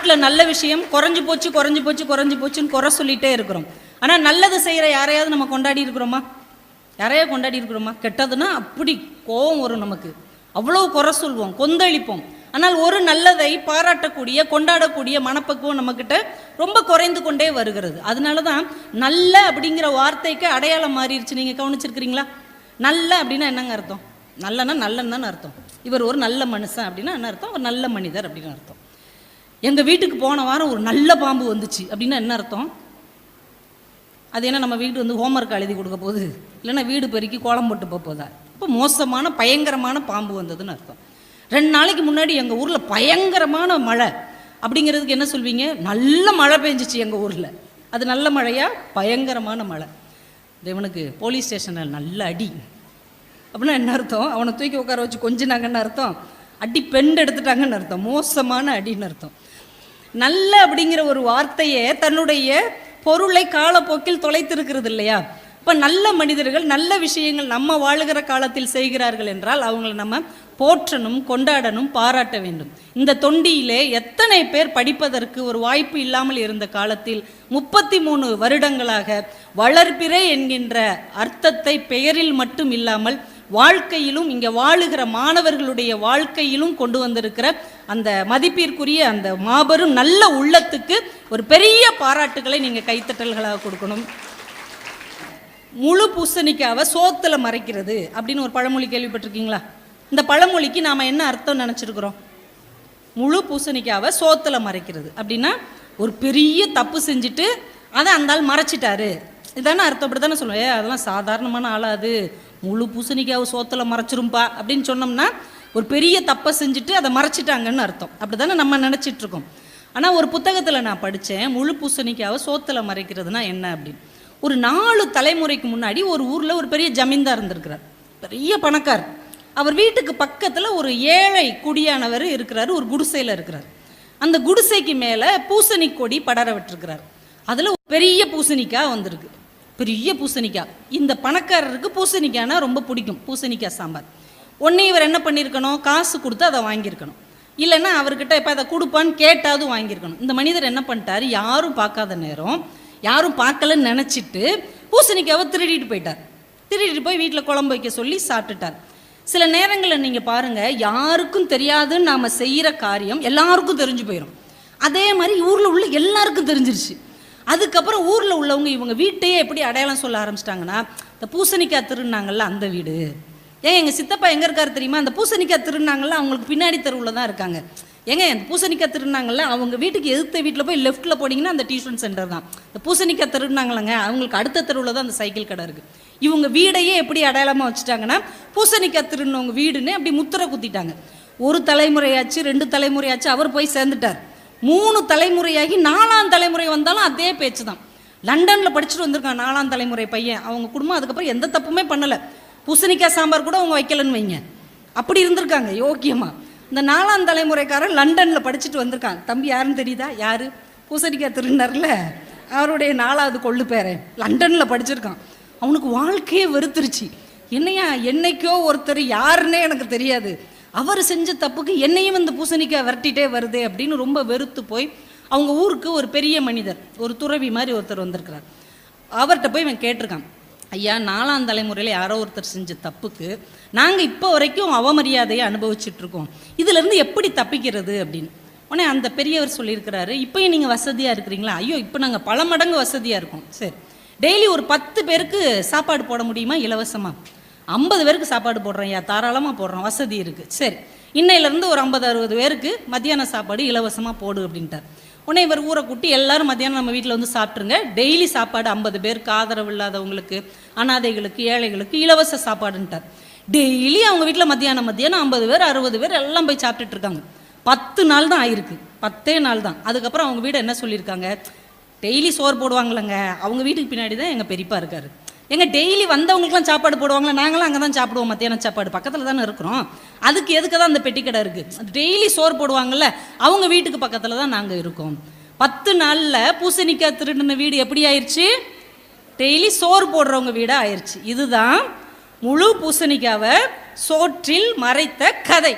நாட்டில் நல்ல விஷயம் குறைஞ்சி போச்சுன்னு குறை சொல்லிகிட்டே இருக்கிறோம். ஆனால் நல்லது செய்கிற யாரையாவது நம்ம கொண்டாடி இருக்கிறோமா? யாரையாவது கொண்டாடி இருக்கிறோமா? கெட்டதுன்னா அப்படி கோபம் வரும் நமக்கு, அவ்வளோ குறை சொல்வோம், கொந்தளிப்போம். ஆனால் ஒரு நல்லதை பாராட்டக்கூடிய கொண்டாடக்கூடிய மனப்பக்குவம் நம்மக்கிட்ட ரொம்ப குறைந்து கொண்டே வருகிறது. அதனால தான் நல்ல அப்படிங்கிற வார்த்தைக்கு அடையாளம் மாறிடுச்சு. நீங்கள் கவனிச்சிருக்கிறீங்களா? நல்ல அப்படின்னா என்னங்க அர்த்தம்? நல்லன்னா நல்லன்னு தானே அர்த்தம். இவர் ஒரு நல்ல மனுஷன் அப்படின்னா என்ன அர்த்தம்? ஒரு நல்ல மனிதர் அப்படின்னு அர்த்தம். எங்கள் வீட்டுக்கு போன வாரம் ஒரு நல்ல பாம்பு வந்துச்சு அப்படின்னா என்ன அர்த்தம்? அது என்ன நம்ம வீட்டு வந்து ஹோம்ஒர்க் எழுதி கொடுக்க போகுது, இல்லைன்னா வீடு பெருக்கி கோலம் போட்டு போதா? இப்போ மோசமான பயங்கரமான பாம்பு வந்ததுன்னு அர்த்தம். 2 நாளைக்கு முன்னாடி எங்கள் ஊரில் பயங்கரமான மழை அப்படிங்கிறதுக்கு என்ன சொல்வீங்க? நல்ல மழை பெஞ்சிச்சு எங்கள் ஊரில். அது நல்ல மழையா பயங்கரமான மழை? தேவனுக்கு போலீஸ் ஸ்டேஷனில் நல்ல அடி அப்படின்னா என்ன அர்த்தம்? அவனை தூக்கி உட்கார வச்சு கொஞ்சினாங்கன்னு அர்த்தம். அடி பெண்டு எடுத்துட்டாங்கன்னு அர்த்தம். மோசமான அடின்னு அர்த்தம். நல்ல அப்படிங்கிற ஒரு வார்த்தையே தன்னுடைய பொருளை காலப்போக்கில் தொலைத்திருக்கிறது இல்லையா? இப்போ நல்ல மனிதர்கள் நல்ல விஷயங்கள் நம்ம வாழுகிற காலத்தில் செய்கிறார்கள் என்றால் அவங்களை நம்ம போற்றணும், கொண்டாடணும், பாராட்ட வேண்டும். இந்த தொண்டியிலே எத்தனை பேர் படிப்பதற்கு ஒரு வாய்ப்பு இல்லாமல் இருந்த காலத்தில் 33 வருடங்களாக வளர்பிறை என்கின்ற அர்த்தத்தை பெயரில் மட்டும் இல்லாமல் வாழ்க்கையிலும் இங்கே வாழுகிற மாணவர்களுடைய வாழ்க்கையிலும் கொண்டு வந்திருக்கிற அந்த மதிப்பிற்குரிய அந்த மாபெரும் நல்ல உள்ளத்துக்கு ஒரு பெரிய பாராட்டுகளை நீங்கள் கைத்தட்டல்களாக கொடுக்கணும். முழு பூசணிக்காவை சோத்துல மறைக்கிறது அப்படின்னு ஒரு பழமொழி கேள்விப்பட்டிருக்கீங்களா? இந்த பழமொழிக்கு நாம் என்ன அர்த்தம் நினச்சிருக்கிறோம்? முழு பூசணிக்காவை சோத்துல மறைக்கிறது அப்படின்னா ஒரு பெரிய தப்பு செஞ்சுட்டு அதை அந்த ஆள் மறைச்சிட்டாரு, இதானே அர்த்தம். அப்படி தானே சொல்லுவேன். அதெல்லாம் சாதாரணமான ஆளாது, முழு பூசணிக்காவை சோத்துல மறைச்சிரும்பா அப்படின்னு சொன்னோம்னா ஒரு பெரிய தப்பை செஞ்சுட்டு அதை மறைச்சிட்டாங்கன்னு அர்த்தம். அப்படி தானே நம்ம நினச்சிட்டு இருக்கோம். ஆனால் ஒரு புத்தகத்தில் நான் படித்தேன், முழு பூசணிக்காவை சோத்துல மறைக்கிறதுனா என்ன அப்படின்னு. ஒரு 4 தலைமுறைக்கு முன்னாடி ஒரு ஊரில் ஒரு பெரிய ஜமீன்தார் இருந்திருக்கிறார், பெரிய பணக்கார். அவர் வீட்டுக்கு பக்கத்தில் ஒரு ஏழை குடியானவர் இருக்கிறார், ஒரு குடிசையில் இருக்கிறார். அந்த குடிசைக்கு மேலே பூசணி கொடி படர விட்டுருக்கிறார். அதில் பெரிய பூசணிக்காய் வந்திருக்கு, பெரிய பூசணிக்காய். இந்த பணக்காரருக்கு பூசணிக்காய்னா ரொம்ப பிடிக்கும், பூசணிக்காய் சாம்பார். ஒன்று இவர் என்ன பண்ணியிருக்கணும்? காசு கொடுத்து அதை வாங்கியிருக்கணும், இல்லைன்னா அவர்கிட்ட இப்போ அதை கொடுப்பான்னு கேட்டாவது வாங்கியிருக்கணும். இந்த மனிதர் என்ன பண்ணிட்டார்? யாரும் பார்க்காத நேரம், யாரும் பார்க்கலன்னு நினச்சிட்டு பூசணிக்காவை திருடிட்டு போயிட்டார். திருடிட்டு போய் வீட்டில் குழம்பு வைக்க சொல்லி சாப்பிட்டுட்டார். சில நேரங்களில் நீங்கள் பாருங்கள், யாருக்கும் தெரியாதுன்னு நாம் செய்கிற காரியம் எல்லாருக்கும் தெரிஞ்சு போயிடும். அதே மாதிரி ஊரில் உள்ள எல்லாருக்கும் தெரிஞ்சிருச்சு. அதுக்கப்புறம் ஊரில் உள்ளவங்க இவங்க வீட்டையே எப்படி அடையாளம் சொல்ல ஆரம்பிச்சிட்டாங்கன்னா, இந்த பூசணிக்காய் திருநாங்கள்ல அந்த வீடு, ஏன் எங்கள் சித்தப்பா எங்கே இருக்காரு தெரியுமா? அந்த பூசணிக்காய் திருநாங்கள்ல அவங்களுக்கு பின்னாடி தெருவில் தான் இருக்காங்க. ஏங்க அந்த பூசணிக்காய் திருநாங்கள்ல அவங்க வீட்டுக்கு எதிர்த்த வீட்டில் போய் லெஃப்ட்டில் போனீங்கன்னா அந்த டியூஷன் சென்டர் தான். இந்த பூசணிக்காய் திருநாங்களங்க அவங்களுக்கு அடுத்த தெருவில் தான் அந்த சைக்கிள் கடை இருக்குது. இவங்க வீடையே எப்படி அடையாளமாக வச்சுட்டாங்கன்னா பூசணிக்காய் திருநவங்க வீடுன்னு அப்படி முத்திரை குத்திட்டாங்க. 1 தலைமுறையாச்சு 2 தலைமுறையாச்சு அவர் போய் சேர்ந்துட்டார். 3 தலைமுறையாகி 4ஆம் தலைமுறை வந்தாலும் அதே பேச்சு தான். லண்டனில் படிச்சுட்டு வந்திருக்காங்க 4ஆம் தலைமுறை பையன். அவங்க குடும்பம் அதுக்கப்புறம் எந்த தப்புமே பண்ணலை. பூசணிக்காய் சாம்பார் கூட அவங்க வைக்கலன்னு வைங்க, அப்படி இருந்திருக்காங்க யோக்கியமாக. இந்த 4ஆம் தலைமுறைக்காரன் லண்டனில் படிச்சுட்டு வந்திருக்காங்க. தம்பி யாருன்னு தெரியுதா? யார்? பூசணிக்காய் திருநார்ல அவருடைய 4ஆவது கொள்ளு பேரன் லண்டனில் படிச்சிருக்கான். அவனுக்கு வாழ்க்கையே வெறுத்துருச்சு. என்னையா என்னைக்கோ ஒருத்தர் யாருன்னே எனக்கு தெரியாது, அவர் செஞ்ச தப்புக்கு என்னையும் இந்த பூசணிக்காய் விரட்டிகிட்டே வருதே அப்படின்னு ரொம்ப வெறுத்து போய் அவங்க ஊருக்கு ஒரு பெரிய மனிதர், ஒரு துறவி மாதிரி ஒருத்தர் வந்திருக்கிறார். அவர்கிட்ட போய் இவன் கேட்டிருக்கான், ஐயா 4ஆம் தலைமுறையில் யாரோ ஒருத்தர் செஞ்ச தப்புக்கு நாங்கள் இப்போ வரைக்கும் அவமரியாதையை அனுபவிச்சுட்ருக்கோம், இதிலேருந்து எப்படி தப்பிக்கிறது அப்படின்னு. உடனே அந்த பெரியவர் சொல்லியிருக்கிறாரு, இப்போயும் நீங்கள் வசதியாக இருக்கிறீங்களா? ஐயோ இப்போ நாங்கள் பல மடங்கு வசதியாக இருக்கோம். சரி, டெய்லி ஒரு 10 பேருக்கு சாப்பாடு போட முடியுமா இலவசமாக? 50 பேருக்கு சாப்பாடு போடுறேன் ஐயா, தாராளமாக போடுறோம், வசதி இருக்குது. சரி, இன்னையிலேருந்து ஒரு 50-60 பேருக்கு மத்தியான சாப்பாடு இலவசமாக போடு அப்படின்ட்டார். உடனே இவர் ஊரை கூட்டி எல்லாரும் மத்தியானம் நம்ம வீட்டில் வந்து சாப்பிட்ருங்க, டெய்லி சாப்பாடு 50 பேருக்கு, ஆதரவு இல்லாதவங்களுக்கு, அனாதைகளுக்கு, ஏழைகளுக்கு இலவச சாப்பாடுன்ட்டார். டெய்லி அவங்க வீட்டில் மத்தியானம் 50 பேர் 60 பேர் எல்லாம் போய் சாப்பிட்டுட்டு இருக்காங்க. 10 நாள் தான் ஆயிருக்கு, 10 நாள் தான். அதுக்கப்புறம் அவங்க வீடு என்ன சொல்லியிருக்காங்க, டெய்லி சோறு போடுவாங்களங்க, அவங்க வீட்டுக்கு பின்னாடி தான் எங்கள் பெரியப்பா இருக்கார். எங்கள் டெய்லி வந்தவங்களுக்குலாம் சாப்பாடு போடுவாங்களா, நாங்களாம் அங்கே தான் சாப்பிடுவோம், மத்தியானம் சாப்பாடு பக்கத்தில் தானே இருக்கிறோம், அதுக்கு எதுக்கு தான் அந்த பெட்டி கடை இருக்குது, டெய்லி சோறு போடுவாங்கள்ல அவங்க வீட்டுக்கு பக்கத்தில் தான் நாங்கள் இருக்கோம். 10 நாளில் பூசணிக்காய் திருடின வீடு எப்படி ஆயிடுச்சு? டெய்லி சோறு போடுறவங்க வீடாக ஆயிடுச்சு. இதுதான் முழு பூசணிக்காவை சோற்றில் மறைத்த கதை.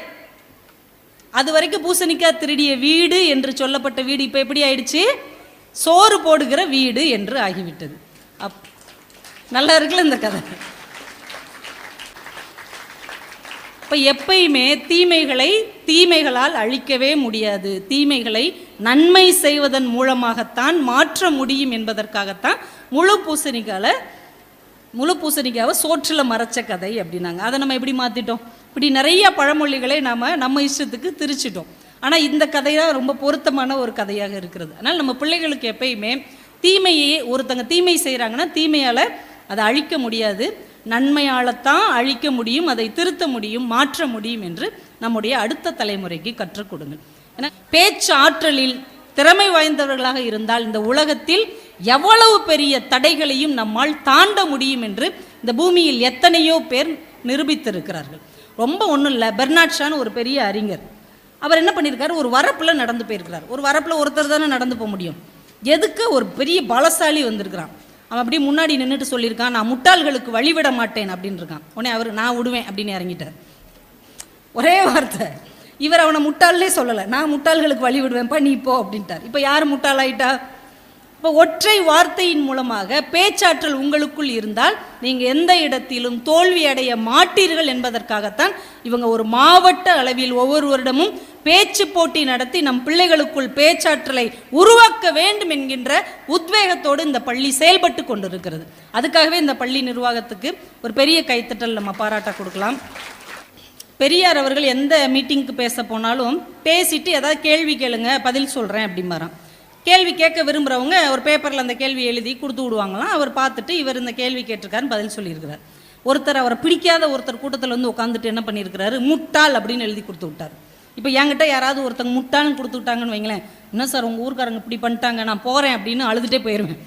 அது வரைக்கும் பூசணிக்காய் திருடிய வீடு என்று சொல்லப்பட்ட வீடு இப்போ எப்படி ஆயிடுச்சு? சோறு போடுகிற வீடு என்று ஆகிவிட்டது. நல்லா இருக்குல்ல இந்த கதை. இப்போ எப்பயுமே தீமைகளை தீமைகளால் அழிக்கவே முடியாது. தீமைகளை நன்மை செய்வதன் மூலமாகத்தான் மாற்ற முடியும் என்பதற்காகத்தான் முழு பூசணிக்காவை சோற்றில் மறைச்ச கதை அப்படின்னாங்க. அதை நம்ம எப்படி மாற்றிட்டோம்? இப்படி நிறைய பழமொழிகளை நம்ம இஷ்டத்துக்கு திரிச்சிட்டோம். ஆனால் இந்த கதை தான் ரொம்ப பொருத்தமான ஒரு கதையாக இருக்கிறது. அதனால் நம்ம பிள்ளைகளுக்கு எப்பயுமே தீமையை ஒருத்தங்க தீமை செய்கிறாங்கன்னா தீமையால் அதை அழிக்க முடியாது, நன்மையால்தான் அழிக்க முடியும், அதை திருத்த முடியும், மாற்ற முடியும் என்று நம்முடைய அடுத்த தலைமுறைக்கு கற்றுக் கொடுங்கள். ஏன்னா பேச்சு ஆற்றலில் திறமை வாய்ந்தவர்களாக இருந்தால் இந்த உலகத்தில் எவ்வளவு பெரிய தடைகளையும் நம்மால் தாண்ட முடியும் என்று இந்த பூமியில் எத்தனையோ பேர் நிரூபித்திருக்கிறார்கள். ரொம்ப ஒன்றும் இல்லை, பெர்னாட் ஷான்னு ஒரு பெரிய அறிஞர், அவர் என்ன பண்ணியிருக்காரு, ஒரு வரப்பில் நடந்து போயிருக்கிறார். ஒரு வரப்பில் ஒருத்தர் தானே நடந்து போக முடியும், எதுக்கு ஒரு பெரிய பலசாலி வந்திருக்கிறான். அவன் அப்படியே முன்னாடி நின்றுட்டு சொல்லியிருக்கான், நான் முட்டாள்களுக்கு வழிவிட மாட்டேன் அப்படின்னு இருக்கான். உடனே அவர் நான் விடுவேன் அப்படின்னு இறங்கிட்டார். ஒரே வார்த்தை. இவர் அவனை முட்டாள்லே சொல்லலை, நான் முட்டாள்களுக்கு வழி விடுவேன்ப்பா நீ போ அப்படின்ட்டார். இப்போ யார் முட்டாளாயிட்டா? இப்போ ஒற்றை வார்த்தையின் மூலமாக பேச்சாற்றல் உங்களுக்குள் இருந்தால் நீங்கள் எந்த இடத்திலும் தோல்வி அடைய மாட்டீர்கள் என்பதற்காகத்தான் இவங்க ஒரு மாவட்ட அளவில் ஒவ்வொரு வருடமும் பேச்சு போட்டி நடத்தி நம் பிள்ளைகளுக்குள் பேச்சாற்றலை உருவாக்க வேண்டும் என்கின்ற உத்வேகத்தோடு இந்த பள்ளி செயல்பட்டு கொண்டிருக்கிறது. அதுக்காகவே இந்த பள்ளி நிர்வாகத்துக்கு ஒரு பெரிய கைத்தட்டல் நம்ம பாராட்ட கொடுக்கலாம். பெரியார் அவர்கள் எந்த மீட்டிங்க்கு பேச போனாலும் பேசிட்டு ஏதாவது கேள்வி கேளுங்க பதில் சொல்கிறேன் அப்படிம்பாராம். கேள்வி கேட்க விரும்புகிறவங்க ஒரு பேப்பரில் அந்த கேள்வி எழுதி கொடுத்து விடுவாங்களாம். அவர் பார்த்துட்டு இவர் இந்த கேள்வி கேட்டிருக்காருன்னு பதில் சொல்லியிருக்கிறார். ஒருத்தர் அவரை பிடிக்காத ஒருத்தர் கூட்டத்தில் வந்து உட்காந்துட்டு என்ன பண்ணியிருக்கிறாரு, முட்டாள் அப்படின்னு எழுதி கொடுத்து விட்டார். இப்போ என்கிட்ட யாராவது ஒருத்தங்க முட்டாள்னு கொடுத்து விட்டாங்கன்னு வைங்களேன், என்ன சார் உங்கள் ஊருக்காரங்க இப்படி பண்ணிட்டாங்க நான் போகிறேன் அப்படின்னு அழுதுகிட்டே போயிடுவேன்.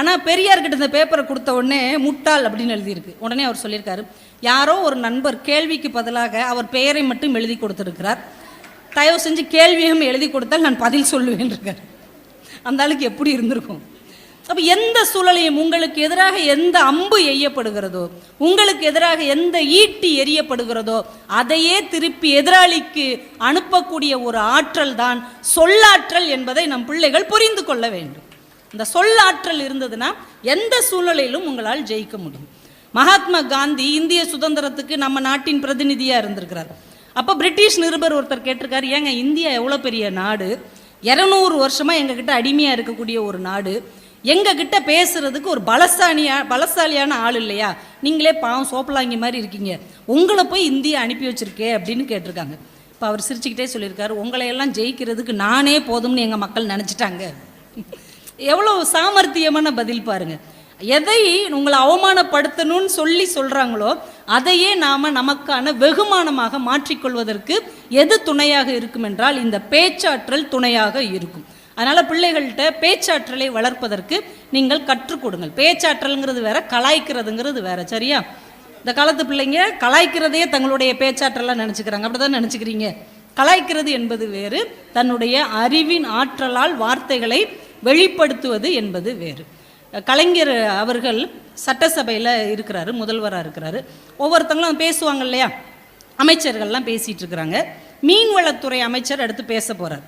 ஆனால் பெரியார்கிட்ட இந்த பேப்பரை கொடுத்த உடனே முட்டாள் அப்படின்னு எழுதியிருக்கு. உடனே அவர் சொல்லியிருக்காரு, யாரோ ஒரு நண்பர் கேள்விக்கு பதிலாக அவர் பெயரை மட்டும் எழுதி கொடுத்துருக்கிறார், தயவு செஞ்சு கேள்வியும் எழுதி கொடுத்தால் நான் பதில் சொல்லுவேன் இருக்கார். அந்த ஆளுக்கு எப்படி இருந்திருக்கும்? அப்போ எந்த சூழலையும் உங்களுக்கு எதிராக எந்த அம்பு எய்யப்படுகிறதோ, உங்களுக்கு எதிராக எந்த ஈட்டி எரியப்படுகிறதோ அதையே திருப்பி எதிராளிக்கு அனுப்பக்கூடிய ஒரு ஆற்றல் தான் சொல்லாற்றல் என்பதை நம் பிள்ளைகள் புரிந்து கொள்ள வேண்டும். இந்த சொல்லாற்றல் இருந்ததுன்னா எந்த சூழ்நிலையிலும் உங்களால் ஜெயிக்க முடியும். மகாத்மா காந்தி இந்திய சுதந்திரத்துக்கு நம்ம நாட்டின் பிரதிநிதியாக இருந்திருக்கிறார். அப்போ பிரிட்டிஷ் நிருபர் ஒருத்தர் கேட்டிருக்காரு, ஏங்க இந்தியா எவ்வளோ பெரிய நாடு, 200 வருஷமாக எங்ககிட்ட அடிமையாக இருக்கக்கூடிய ஒரு நாடு, எங்ககிட்ட பேசுறதுக்கு ஒரு பலசாலியான ஆள் இல்லையா, நீங்களே பாவம் சோப்பலாங்கி மாதிரி இருக்கீங்க, உங்களை போய் இந்தியா அனுப்பி வச்சிருக்கே அப்படின்னு கேட்டிருக்காங்க. இப்போ அவர் சிரிச்சுக்கிட்டே சொல்லியிருக்காரு, உங்களையெல்லாம் ஜெயிக்கிறதுக்கு நானே போதும்னு எங்கள் மக்கள் நினச்சிட்டாங்க. எவ்வளோ சாமர்த்தியமான பதில் பாருங்க. எதை உங்களை அவமானப்படுத்தணும்னு சொல்கிறாங்களோ அதையே நாம் நமக்கான வெகுமானமாக மாற்றிக்கொள்வதற்கு எது துணையாக இருக்கும் என்றால் இந்த பேச்சாற்றல் துணையாக இருக்கும். அதனால் பிள்ளைகள்கிட்ட பேச்சாற்றலை வளர்ப்பதற்கு நீங்கள் கற்றுக் கொடுங்கள். பேச்சாற்றல்ங்கிறது வேற, கலாய்க்கிறதுங்கிறது வேற, சரியா? இந்த காலத்து பிள்ளைங்க கலாய்க்கிறதையே தங்களுடைய பேச்சாற்றலாக நினச்சிக்கிறாங்க. அப்படி தான் நினச்சிக்கிறீங்க. கலாய்க்கிறது என்பது வேறு, தன்னுடைய அறிவின் ஆற்றலால் வார்த்தைகளை வெளிப்படுத்துவது என்பது வேறு. கலைஞர் அவர்கள் சட்டசபையில் இருக்கிறாரு, முதல்வராக இருக்கிறாரு. ஒவ்வொருத்தங்களும் பேசுவாங்க இல்லையா, அமைச்சர்கள்லாம் பேசிகிட்டு இருக்கிறாங்க. மீன்வளத்துறை அமைச்சர் அடுத்து பேச போகிறார்.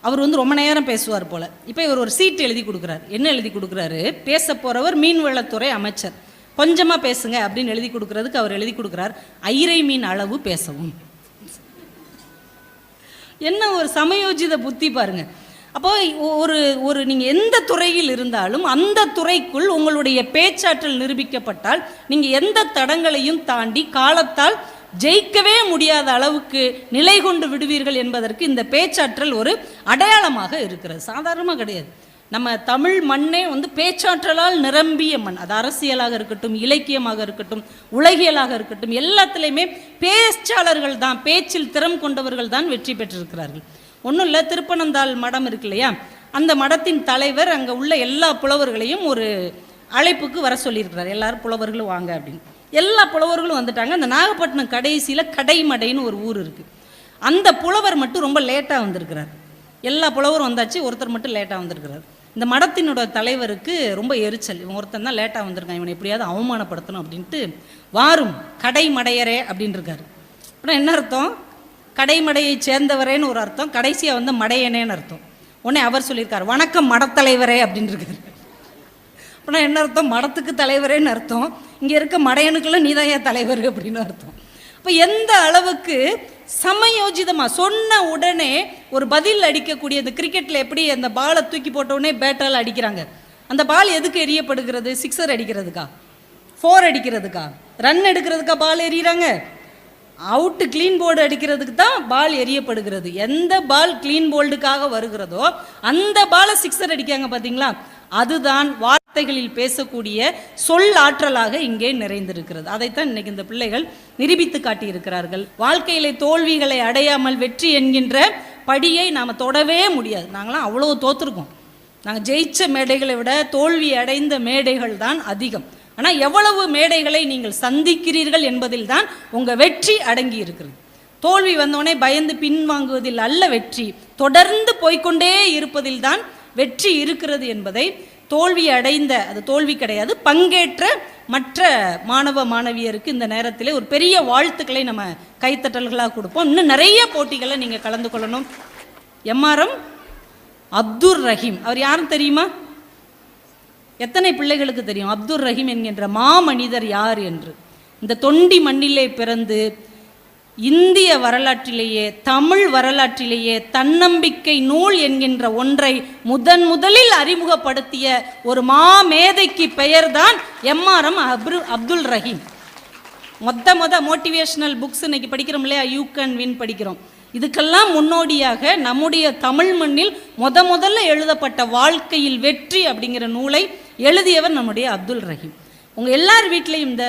அவர் வந்து ரொம்ப நேரம் பேசுவார் போல். இப்போ இவர் ஒரு சீட் எழுதி கொடுக்குறாரு. என்ன எழுதி கொடுக்குறாரு, பேச போகிறவர் மீன்வளத்துறை அமைச்சர், கொஞ்சமாக பேசுங்க அப்படின்னு எழுதி கொடுக்குறதுக்கு அவர் எழுதி கொடுக்குறார், ஐரை மீன் அளவு பேசவும். என்ன ஒரு சமயோஜித புத்தி பாருங்கள். அப்போ ஒரு நீங்கள் எந்த துறையில் இருந்தாலும் அந்த துறைக்குள் உங்களுடைய பேச்சாற்றல் நிரூபிக்கப்பட்டால் நீங்கள் எந்த தடங்களையும் தாண்டி காலத்தால் ஜெயிக்கவே முடியாத அளவுக்கு நிலை கொண்டு விடுவீர்கள் என்பதற்கு இந்த பேச்சாற்றல் ஒரு அடையாளமாக இருக்கிறது. சாதாரணமாக கிடையாது. நம்ம தமிழ் மண்ணே வந்து பேச்சாற்றலால் நிரம்பிய மண். அது அரசியலாக இருக்கட்டும், இலக்கியமாக இருக்கட்டும், உலகியலாக இருக்கட்டும், எல்லாத்துலேயுமே பேச்சாளர்கள் தான், பேச்சில் திறம் கொண்டவர்கள் தான் வெற்றி பெற்றிருக்கிறார்கள். ஒன்றும் இல்லை, திருப்பனந்தாள் மடம் இருக்கு இல்லையா, அந்த மடத்தின் தலைவர் அங்கே உள்ள எல்லா புலவர்களையும் ஒரு அழைப்புக்கு வர சொல்லியிருக்கிறார். எல்லாரும் புலவர்களும் வாங்க அப்படின்னு. எல்லா புலவர்களும் வந்துட்டாங்க. அந்த நாகப்பட்டினம் கடைசியில் கடைமடைன்னு ஒரு ஊர் இருக்குது. அந்த புலவர் மட்டும் ரொம்ப லேட்டாக வந்திருக்கிறார். எல்லா புலவரும் வந்தாச்சு, ஒருத்தர் மட்டும் லேட்டாக வந்திருக்கிறார். இந்த மடத்தினோட தலைவருக்கு ரொம்ப எரிச்சல், இவன் ஒருத்தன் தான் லேட்டாக வந்திருக்கான், இவனை எப்படியாவது அவமானப்படுத்தணும் அப்படின்ட்டு வாரும் கடைமடையரே அப்படின்னு இருக்காரு. அப்புறம் என்ன அர்த்தம், கடைமடையை சேர்ந்தவரேன்னு ஒரு அர்த்தம், கடைசியாக வந்து மடையனேன்னு அர்த்தம். உடனே அவர் சொல்லியிருக்கார், வணக்கம் மடத்தலைவரே அப்படின்னு இருக்காரு. அப்படின்னா என்ன அர்த்தம்? மடத்துக்கு தலைவரேன்னு அர்த்தம். இங்கே இருக்க மடையனுக்கெல்லாம் நீதாயா தலைவர் அப்படின்னு அர்த்தம். இப்போ எந்த அளவுக்கு சமயோஜிதமாக சொன்ன உடனே ஒரு பதில் அடிக்கக்கூடிய, இந்த கிரிக்கெட்டில் எப்படி அந்த பாலை தூக்கி போட்ட உடனே பேட்டால் அடிக்கிறாங்க, அந்த பால் எதுக்கு எரியப்படுகிறது? சிக்ஸர் அடிக்கிறதுக்கா, 4 அடிக்கிறதுக்கா, ரன் எடுக்கிறதுக்கா பால் எறிகிறாங்க? அவுட்டு க்ளீன் போர்டு அடிக்கிறதுக்கு தான் பால் எரியப்படுகிறது. எந்த பால் க்ளீன் போல்டுக்காக வருகிறதோ அந்த பாலை சிக்ஸர் அடிக்காங்க பார்த்தீங்களா? அதுதான் வார்த்தைகளில் பேசக்கூடிய சொல் ஆற்றலாக இங்கே நிறைந்திருக்கிறது. அதைத்தான் இன்னைக்கு இந்த பிள்ளைகள் நிரூபித்து காட்டியிருக்கிறார்கள். வாழ்க்கையிலே தோல்விகளை அடையாமல் வெற்றி என்கின்ற படியை நாம் தொடவே முடியாது. நாங்களாம் அவ்வளோ தோற்றுருக்கோம். நாங்கள் ஜெயிச்ச மேடைகளை விட தோல்வி அடைந்த மேடைகள் தான் அதிகம். ஆனால் எவ்வளவு மேடைகளை நீங்கள் சந்திக்கிறீர்கள் என்பதில் தான் உங்கள் வெற்றி அடங்கி இருக்கிறது. தோல்வி வந்தோடனே பயந்து பின்வாங்குவதில் அல்ல வெற்றி, தொடர்ந்து போய்கொண்டே இருப்பதில் தான் வெற்றி இருக்கிறது என்பதை தோல்வி அடைந்த, அது தோல்வி கிடையாது, பங்கேற்ற மற்ற மாணவ மாணவியருக்கு இந்த நேரத்தில் ஒரு பெரிய வாழ்த்துக்களை நம்ம கைத்தட்டல்களாக கொடுப்போம். இன்னும் நிறைய போட்டிகளை நீங்கள் கலந்து கொள்ளணும். எம்ஆர்எம் அப்துல் ரஹீம், அவர் யாரும் தெரியுமா? எத்தனை பிள்ளைகளுக்கு தெரியும் அப்துல் ரஹீம் என்கின்ற மாமனிதர் யார் என்று? இந்த தொண்டி மண்ணிலே பிறந்து இந்திய வரலாற்றிலேயே, தமிழ் வரலாற்றிலேயே தன்னம்பிக்கை நூல் என்கின்ற ஒன்றை முதலில் அறிமுகப்படுத்திய ஒரு மாமேதைக்கு பெயர்தான் எம்ஆர்எம் அப்துல் ரஹீம். மொத மோட்டிவேஷனல் புக்ஸ் இன்னைக்கு படிக்கிறோம் இல்லையா, யூ கேன் வின் படிக்கிறோம். இதுக்கெல்லாம் முன்னோடியாக நம்முடைய தமிழ் மண்ணில் முதல்ல எழுதப்பட்ட வாழ்க்கையில் வெற்றி அப்படிங்கிற நூலை எழுதியவர் நம்முடைய அப்துல் ரஹீம். உங்கள் எல்லார் வீட்லேயும் இந்த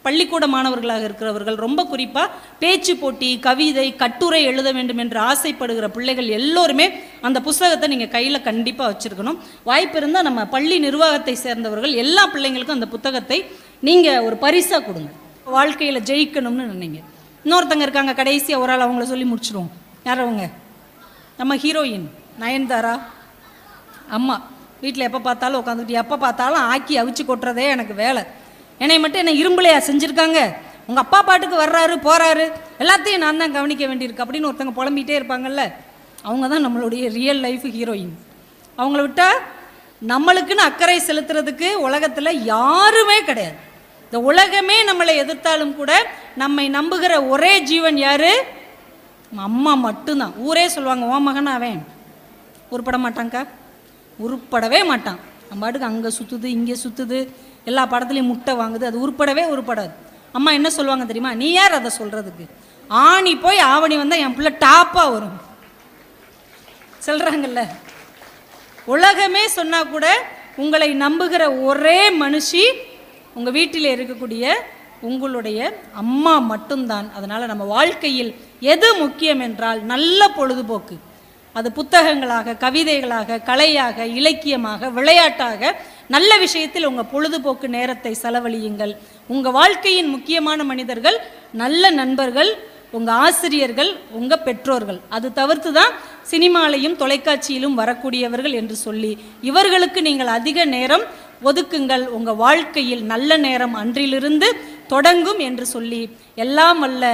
பள்ளிக்கூட மாணவர்களாக இருக்கிறவர்கள், ரொம்ப குறிப்பாக பேச்சு போட்டி, கவிதை, கட்டுரை எழுத வேண்டும் என்று ஆசைப்படுகிற பிள்ளைகள் எல்லோருமே அந்த புத்தகத்தை நீங்கள் கையில் கண்டிப்பாக வச்சுருக்கணும். வாய்ப்பு இருந்தால் நம்ம பள்ளி நிர்வாகத்தை சேர்ந்தவர்கள் எல்லா பிள்ளைங்களுக்கும் அந்த புத்தகத்தை நீங்கள் ஒரு பரிசாக கொடுங்க. வாழ்க்கையில் ஜெயிக்கணும்னு நினைங்க. இன்னொருத்தங்க இருக்காங்க, கடைசியாக ஒரு ஆள், அவங்கள சொல்லி முடிச்சிடுவோம். யார் அவங்க? நம்ம ஹீரோயின் நயன்தாரா அம்மா. வீட்டில் எப்போ பார்த்தாலும் உட்காந்துக்கிட்டு எப்போ பார்த்தாலும் ஆக்கி அவிச்சு கொட்டுறதே எனக்கு வேலை. என்னை மட்டும் என்ன இரும்புலையா செஞ்சுருக்காங்க? உங்கள் அப்பா பாட்டுக்கு வர்றாரு போகிறாரு, எல்லாத்தையும் நான் தான் கவனிக்க வேண்டியிருக்கு அப்படின்னு ஒருத்தங்க புலம்பிகிட்டே இருப்பாங்கல்ல, அவங்க தான் நம்மளுடைய ரியல் லைஃப் ஹீரோயின். அவங்கள விட்டால் நம்மளுக்குன்னு அக்கறை செலுத்துறதுக்கு உலகத்தில் யாருமே கிடையாது. இந்த உலகமே நம்மளை எதிர்த்தாலும் கூட நம்மை நம்புகிற ஒரே ஜீவன் யாரு? அம்மா மட்டும்தான். ஊரே சொல்லுவாங்க, ஓ மகன் அவன் உருப்பட மாட்டாங்க்கா, உருப்படவே மாட்டான். நம்ம பாட்டுக்கு அங்கே சுற்றுது இங்கே சுற்றுது, எல்லா படத்துலையும் முட்டை வாங்குது, அது உருப்படாது. அம்மா என்ன சொல்லுவாங்க தெரியுமா? நீ யார் அதை சொல்கிறதுக்கு? ஆணி போய் ஆவணி வந்தால் என் பிள்ளை டாப்பாக வரும் சொல்கிறாங்கல்ல. உலகமே சொன்னால் கூட உங்களை நம்புகிற ஒரே மனுஷி உங்கள் வீட்டில் இருக்கக்கூடிய உங்களுடைய அம்மா மட்டும்தான். அதனால் நம்ம வாழ்க்கையில் எது முக்கியம் என்றால் நல்ல பொழுதுபோக்கு. அது புத்தகங்களாக, கவிதைகளாக, கலையாக, இலக்கியமாக, விளையாட்டாக, நல்ல விஷயத்தில் உங்கள் பொழுதுபோக்கு நேரத்தை செலவழியுங்கள். உங்கள் வாழ்க்கையின் முக்கியமான மனிதர்கள் நல்ல நண்பர்கள், உங்கள் ஆசிரியர்கள், உங்கள் பெற்றோர்கள். அது தவிர்த்து தான் சினிமாலையும் தொலைக்காட்சியிலும் வரக்கூடியவர்கள் என்று சொல்லி இவர்களுக்கு நீங்கள் அதிக நேரம் ஒதுக்குங்கள். உங்கள் வாழ்க்கையில் நல்ல நேரம் அன்றிலிருந்து தொடங்கும் என்று சொல்லி எல்லாம் வல்ல